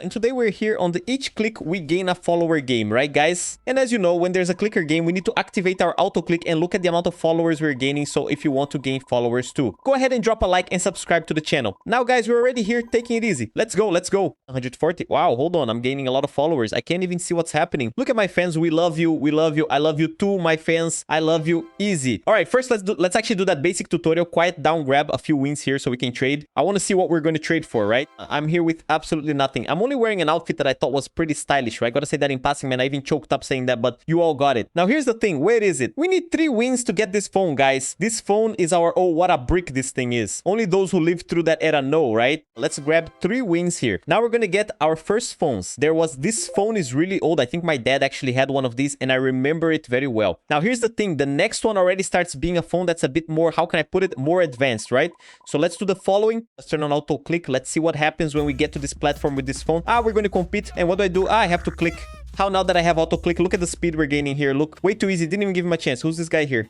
And today we're here on the each click we gain a follower game, right guys? And as you know, when there's a clicker game, we need to activate our auto click and look at the amount of followers we're gaining. So if you want to gain followers too, go ahead and drop a like and subscribe to the channel. Now guys, we're already here taking it easy. Let's go, let's go. 140. Wow, hold on, I'm gaining a lot of followers. I can't even see what's happening. Look at my fans. We love you, we love you, I love you too, my fans. I love you. Easy. All right, first let's actually do that basic tutorial. Quiet down, grab a few wins here so we can trade. I want to see what we're going to trade for, right? I'm here with absolutely nothing. I'm only wearing an outfit that I thought was pretty stylish, right? Gotta say that in passing, man. I even choked up saying that, but you all got it. Now here's the thing. Where is it? We need 3 wins to get this phone, guys. This phone is our... Oh, what a brick this thing is. Only those who lived through that era know, right? Let's grab 3 wins here. Now we're gonna get our first phones. This phone is really old. I think my dad actually had one of these and I remember it very well. Now here's the thing. The next one already starts being a phone that's a bit more, how can I put it, more advanced, right? So let's do the following. Let's turn on auto click. Let's see what happens when we get to this platform with this phone. We're going to compete. And what do? I have to click. How now that I have auto click? Look at the speed we're gaining here. Look, way too easy. Didn't even give him a chance. Who's this guy here?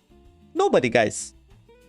Nobody, guys.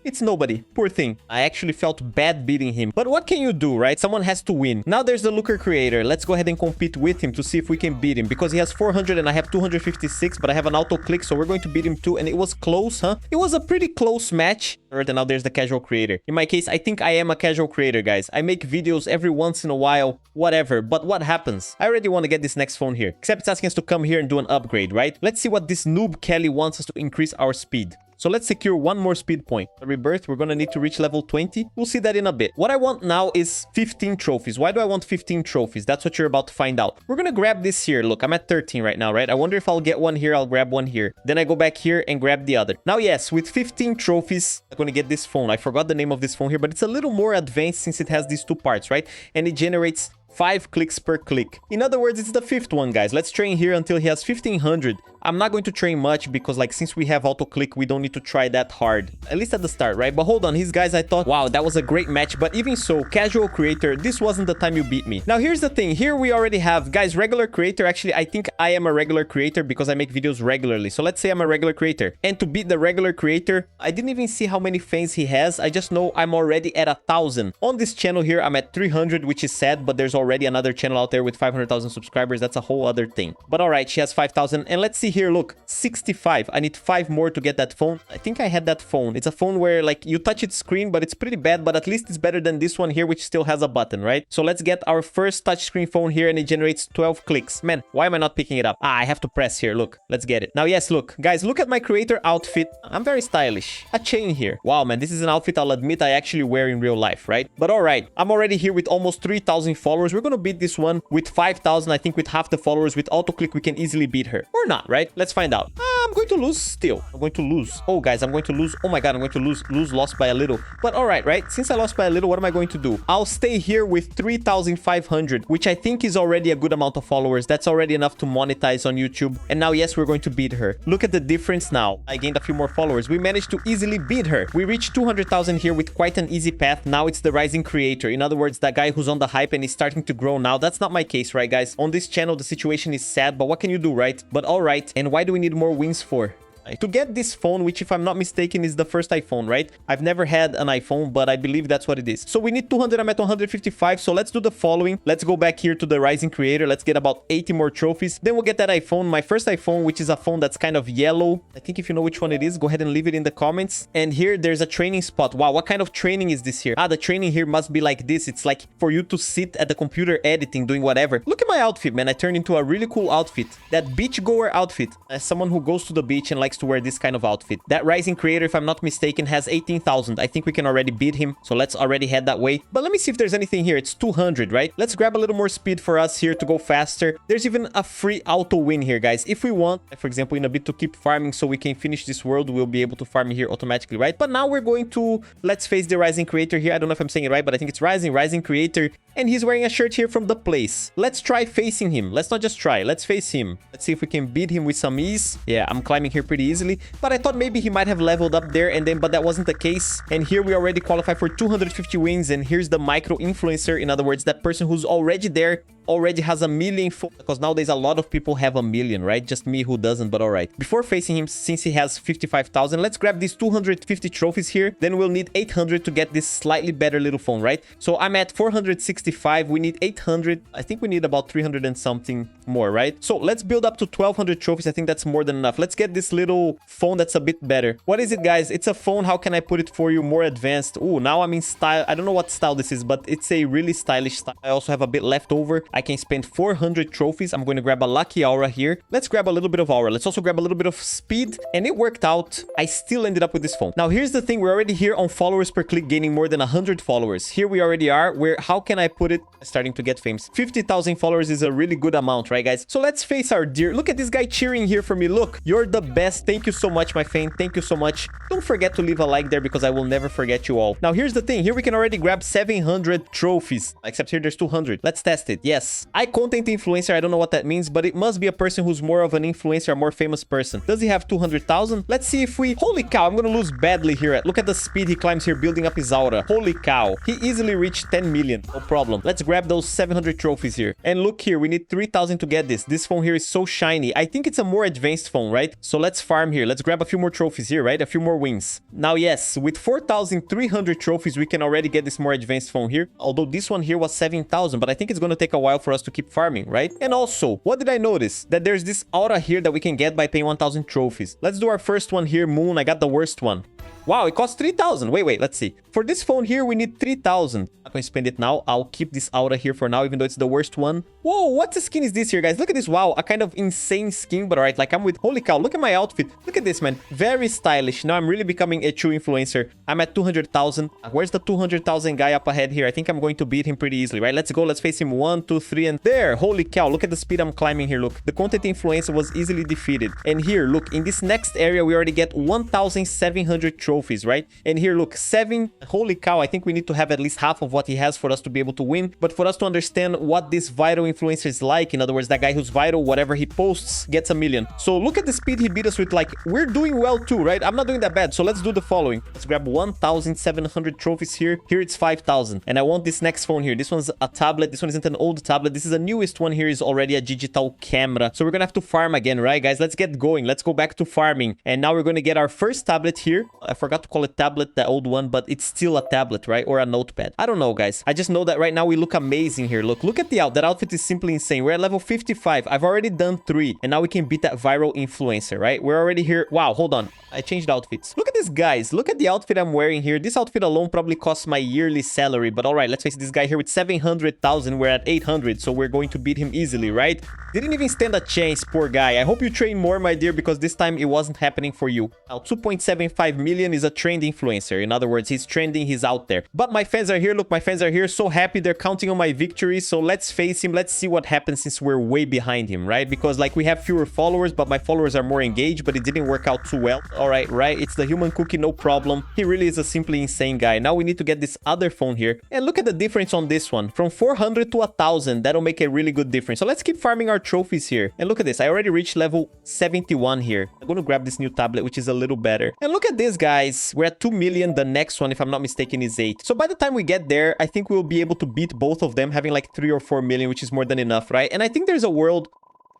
It's nobody. Poor thing. I actually felt bad beating him. But what can you do, right? Someone has to win. Now there's the looker creator. Let's go ahead and compete with him to see if we can beat him. Because he has 400 and I have 256, but I have an auto click, so we're going to beat him too. And it was close, huh? It was a pretty close match. Alright, and now there's the casual creator. In my case, I think I am a casual creator, guys. I make videos every once in a while, whatever. But what happens? I already want to get this next phone here. Except it's asking us to come here and do an upgrade, right? Let's see what this noob Kelly wants us to increase our speed. So let's secure 1 more speed point. The rebirth, we're going to need to reach level 20. We'll see that in a bit. What I want now is 15 trophies. Why do I want 15 trophies? That's what you're about to find out. We're going to grab this here. Look, I'm at 13 right now, right? I wonder if I'll get one here. I'll grab one here. Then I go back here and grab the other. Now, yes, with 15 trophies, I'm going to get this phone. I forgot the name of this phone here, but it's a little more advanced since it has these 2 parts, right? And it generates 5 clicks per click. In other words, it's the 5th one, guys. Let's train here until he has 1500. I'm not going to train much because, like, since we have auto click, we don't need to try that hard. At least at the start, right? But hold on, his guys, I thought, wow, that was a great match. But even so, casual creator, this wasn't the time you beat me. Now, here's the thing. Here we already have, guys, regular creator. Actually, I think I am a regular creator because I make videos regularly. So let's say I'm a regular creator. And to beat the regular creator, I didn't even see how many fans he has. I just know I'm already at 1,000. On this channel here, I'm at 300, which is sad, but there's already another channel out there with 500,000 subscribers. That's a whole other thing. But all right, she has 5,000. And let's see here, look, 65. I need 5 more to get that phone. I think I had that phone. It's a phone where, like, you touch its screen, but it's pretty bad, but at least it's better than this one here, which still has a button, right? So let's get our first touchscreen phone here, and it generates 12 clicks. Man, why am I not picking it up? I have to press here. Look, let's get it. Now, yes, look, guys, look at my creator outfit. I'm very stylish. A chain here. Wow, man, this is an outfit I'll admit I actually wear in real life, right? But all right, I'm already here with almost 3,000 followers. We're gonna beat this one with 5,000. I think with half the followers, with auto click, we can easily beat her. Or not, right? Let's find out. I'm going to lose still. I'm going to lose. Oh, guys, I'm going to lose. Oh my God, I'm going to lose, lost by a little. But all right, right? Since I lost by a little, what am I going to do? I'll stay here with 3,500, which I think is already a good amount of followers. That's already enough to monetize on YouTube. And now, yes, we're going to beat her. Look at the difference now. I gained a few more followers. We managed to easily beat her. We reached 200,000 here with quite an easy path. Now it's the rising creator. In other words, that guy who's on the hype and is starting to grow now. That's not my case, right, guys? On this channel, the situation is sad, but what can you do, right? But all right. And why do we need more wins for? To get this phone, which if I'm not mistaken is the first iPhone, right? I've never had an iPhone, but I believe that's what it is. So we need 200. I'm at 155. So let's do the following. Let's go back here to the rising creator. Let's get about 80 more trophies. Then we'll get that iPhone, my first iPhone, which is a phone that's kind of yellow. I think if you know which one it is, go ahead and leave it in the comments. And here there's a training spot. Wow, what kind of training is this here? The training here must be like this. It's like for you to sit at the computer editing, doing whatever. Look at my outfit, man. I turned into a really cool outfit. That beach goer outfit. As someone who goes to the beach and likes to wear this kind of outfit. That rising creator, if I'm not mistaken, has 18,000. I think we can already beat him. So let's already head that way. But let me see if there's anything here. It's 200, right? Let's grab a little more speed for us here to go faster. There's even a free auto win here, guys. If we want, for example, in a bit to keep farming so we can finish this world, we'll be able to farm here automatically, right? But now we're going to, let's face the rising creator here. I don't know if I'm saying it right, but I think it's rising creator. And he's wearing a shirt here from The Place. Let's try facing him. Let's not just try. Let's face him. Let's see if we can beat him with some ease. Yeah, I'm climbing here pretty easily, but I thought maybe he might have leveled up there, and then but that wasn't the case. And here we already qualify for 250 wins, and here's the micro influencer. In other words, that person who's already there already has a million, because nowadays a lot of people have a million, right? Just me who doesn't, but all right. Before facing him, since he has 55,000, let's grab these 250 trophies here. Then we'll need 800 to get this slightly better little phone, right? So I'm at 465. We need 800. I think we need about 300 and something more, right? So let's build up to 1200 trophies. I think that's more than enough. Let's get this little phone that's a bit better. What is it, guys? It's a phone. How can I put it for you? More advanced. Ooh, now I'm in style. I don't know what style this is, but it's a really stylish style. I also have a bit left over. I can spend 400 trophies. I'm going to grab a lucky aura here. Let's grab a little bit of aura. Let's also grab a little bit of speed, and it worked out. I still ended up with this phone. Now here's the thing, we're already here on followers per click, gaining more than 100 followers. Here we already are. Where, how can I put it? Starting to get famous. 50,000 followers is a really good amount, right, guys? So let's face our dear. Look at this guy cheering here for me. Look, you're the best. Thank you so much, my fan. Thank you so much. Don't forget to leave a like there, because I will never forget you all. Now here's the thing, here we can already grab 700 trophies, except here there's 200. Let's test it. Yes, I content influencer. I don't know what that means, but it must be a person who's more of an influencer, a more famous person. Does he have 200,000? Let's see if we... Holy cow, I'm gonna lose badly here. Look at the speed he climbs here, building up his aura. Holy cow, he easily reached 10 million. No problem. Let's grab those 700 trophies here. And look here, we need 3,000 to get this. This phone here is so shiny. I think it's a more advanced phone, right? So let's farm here. Let's grab a few more trophies here, right? A few more wins. Now, yes, with 4,300 trophies, we can already get this more advanced phone here. Although this one here was 7,000, but I think it's going to take a while for us to keep farming, right? And also, what did I notice? That there's this aura here that we can get by paying 1,000 trophies. Let's do our first one here, Moon. I got the worst one. Wow, it costs 3,000. Wait, let's see. For this phone here, we need 3,000. I'm not going to spend it now. I'll keep this aura here for now, even though it's the worst one. Whoa, what skin is this here, guys? Look at this. Wow, a kind of insane skin, but all right, like I'm with... Holy cow, look at my outfit. Look at this, man. Very stylish. Now I'm really becoming a true influencer. I'm at 200,000. Where's the 200,000 guy up ahead here? I think I'm going to beat him pretty easily, right? Let's go. Let's face him. 1, 2, 3, and there. Holy cow, look at the speed I'm climbing here. Look, the content influencer was easily defeated. And here, look, in this next area, we already get 1,700 trophies, right? And here, look, 7. Holy cow, I think we need to have at least half of what he has for us to be able to win. But for us to understand what this viral influencer is like, in other words, that guy who's viral, whatever he posts gets a million. So look at the speed he beat us with. Like, we're doing well too, right? I'm not doing that bad. So let's do the following. Let's grab 1,700 trophies here. Here it's 5,000. And I want this next phone here. This one's a tablet. This one isn't an old tablet. This is the newest one here, is already a digital camera. So we're gonna have to farm again, right, guys? Let's get going. Let's go back to farming. And now we're gonna get our first tablet here. I forgot to call it tablet, the old one, but it's still a tablet, right? Or a notepad. I don't know, guys. I just know that right now we look amazing here. Look at the that outfit is simply insane. We're at level 55. I've already done 3, and now we can beat that viral influencer, right? We're already here. Wow, hold on. I changed outfits. Look at this, guys. Look at the outfit I'm wearing here. This outfit alone probably costs my yearly salary, but all right, let's face it, this guy here with 700,000, we're at 800, so we're going to beat him easily, right? Didn't even stand a chance, poor guy. I hope you train more, my dear, because this time it wasn't happening for you. Now, 2.75 million is a trend influencer. In other words, he's trending, he's out there. But my fans are here. Look, my fans are here. So happy. They're counting on my victory. So let's face him. Let's see what happens since we're way behind him, right? Because like we have fewer followers, but my followers are more engaged, but it didn't work out too well. All right, right? It's the human cookie, no problem. He really is a simply insane guy. Now we need to get this other phone here. And look at the difference on this one. From 400 to 1,000. That'll make a really good difference. So let's keep farming our trophies here. And look at this. I already reached level 71 here. I'm going to grab this new tablet, which is a little better. And look at this, guys. We're at 2 million. The next one, if I'm not mistaken, is 8. So by the time we get there, I think we'll be able to beat both of them, having like 3 or 4 million, which is more than enough, right? And I think there's a world...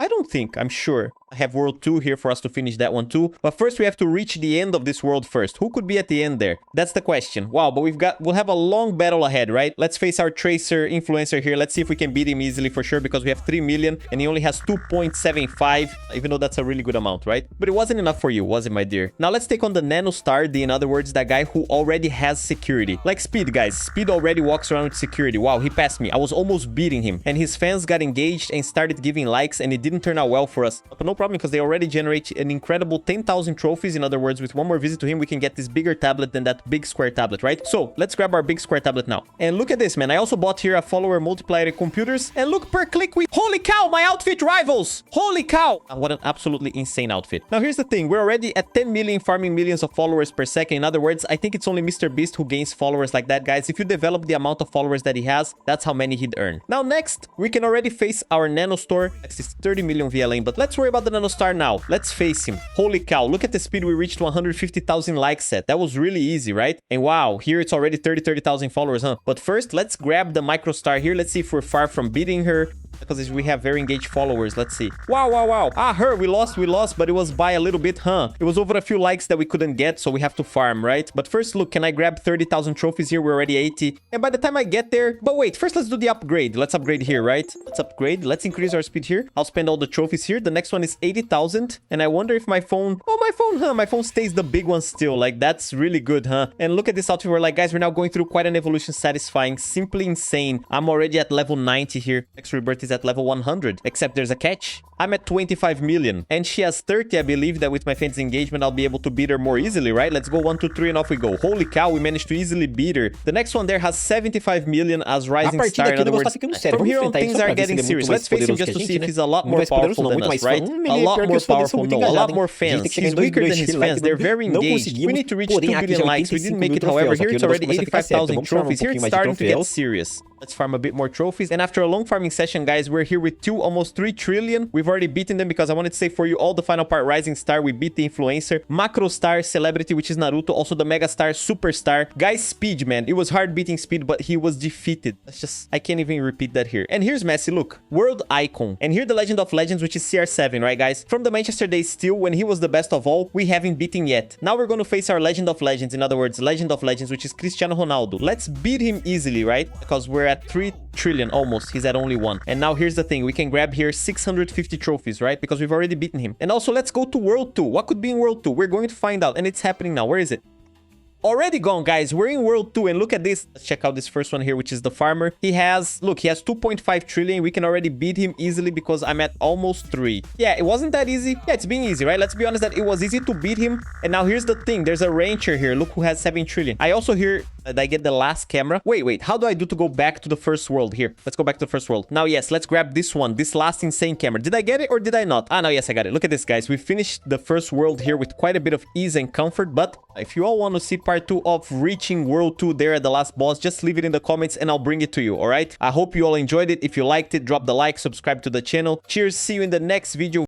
I don't think, I'm sure. I have world 2 here for us to finish that one too. But first we have to reach the end of this world first. Who could be at the end there? That's the question. Wow, but we'll have a long battle ahead, right? Let's face our tracer influencer here. Let's see if we can beat him easily for sure, because we have 3 million and he only has 2.75, even though that's a really good amount, right? But it wasn't enough for you, was it, my dear? Now let's take on the Nano Star, in other words, that guy who already has security. Like Speed, guys. Speed already walks around with security. Wow, he passed me. I was almost beating him. And his fans got engaged and started giving likes, and it didn't turn out well for us. But no problem, because they already generate an incredible 10,000 trophies. In other words, with one more visit to him, we can get this bigger tablet than that big square tablet, right? So let's grab our big square tablet now. And look at this, man. I also bought here a follower multiplier in computers. And look, per click, holy cow, my outfit rivals. Holy cow. What an absolutely insane outfit. Now, here's the thing. We're already at 10 million, farming millions of followers per second. In other words, I think it's only Mr. Beast who gains followers like that, guys. If you develop the amount of followers that he has, that's how many he'd earn. Now, next, we can already face our Nano Store. This is 30 million VLN, but let's worry about the nanostar now. Let's face him. Holy cow, look at the speed we reached 150,000 likes set. That was really easy, right? And wow, here it's already 30,000 followers, huh? But first, let's grab the microstar here. Let's see if we're far from beating her, because we have very engaged followers. Let's see. Wow. Ah, her, we lost, but it was by a little bit, huh? It was over a few likes that we couldn't get, so we have to farm, right? But first, look, can I grab 30,000 trophies here? We're already 80. And by the time I get there... But wait, first let's do the upgrade. Let's upgrade here, right? Let's upgrade. Let's increase our speed here. I'll spend all the trophies here. The next one is 80,000. And I wonder if my phone... Oh, my phone, huh? My phone stays the big one still. Like, that's really good, huh? And look at this outfit. We're like, guys, we're now going through quite an evolution, satisfying. Simply insane. I'm already at level 90 here. Next rebirth is at level 100. Except there's a catch. I'm at 25 million. And she has 30. I believe that with my fantasy engagement, I'll be able to beat her more easily, right? Let's go 1, 2, 3, and off we go. Holy cow, we managed to easily beat her. The next one there has 75 million as rising star. In other words, from here on, things are getting serious. Let's face him just to see if he's a lot more powerful than us, right? A lot more powerful, no. A lot more fans. He's weaker than his fans. They're very engaged. We need to reach 2 billion likes. We didn't make it, however. Here it's already 85,000 trophies. Here it's starting to get serious. Let's farm a bit more trophies. And after a long farming session, guys, we're here with almost 3 trillion. We've already beaten them because I wanted to say for you all the final part, Rising Star, we beat the Influencer, Macro Star, Celebrity, which is Naruto, also the Mega Star, Superstar. Guys, Speed, man. It was hard beating Speed, but he was defeated. That's just, I can't even repeat that here. And here's Messi, look. World Icon. And here the Legend of Legends, which is CR7, right, guys? From the Manchester days still, when he was the best of all, we haven't beaten yet. Now we're going to face our Legend of Legends, in other words, Legend of Legends, which is Cristiano Ronaldo. Let's beat him easily, right? Because we're at 3 trillion almost. He's at only 1. And now here's the thing. We can grab here 650 trophies, right? Because we've already beaten him. And also, let's go to World 2. What could be in World 2? We're going to find out. And it's happening now. Where is it? Already gone, guys. We're in World 2, and look at this. Let's check out this first one here, which is the farmer. He has, look, he has 2.5 trillion. We can already beat him easily because I'm at almost 3. Yeah, it wasn't that easy. Yeah, it's been easy, right? Let's be honest that it was easy to beat him. And now here's the thing. There's a rancher here. Look who has 7 trillion. I also hear that I get the last camera. Wait. How do I do to go back to the first world here? Let's go back to the first world. Now, yes, let's grab this one. This last insane camera. Did I get it or did I not? Ah, no, yes, I got it. Look at this, guys. We finished the first world here with quite a bit of ease and comfort. But if you all want to see part 2 of reaching World 2 there at the last boss, just leave it in the comments and I'll bring it to you, all right? I hope you all enjoyed it. If you liked it, drop the like, subscribe to the channel. Cheers, see you in the next video.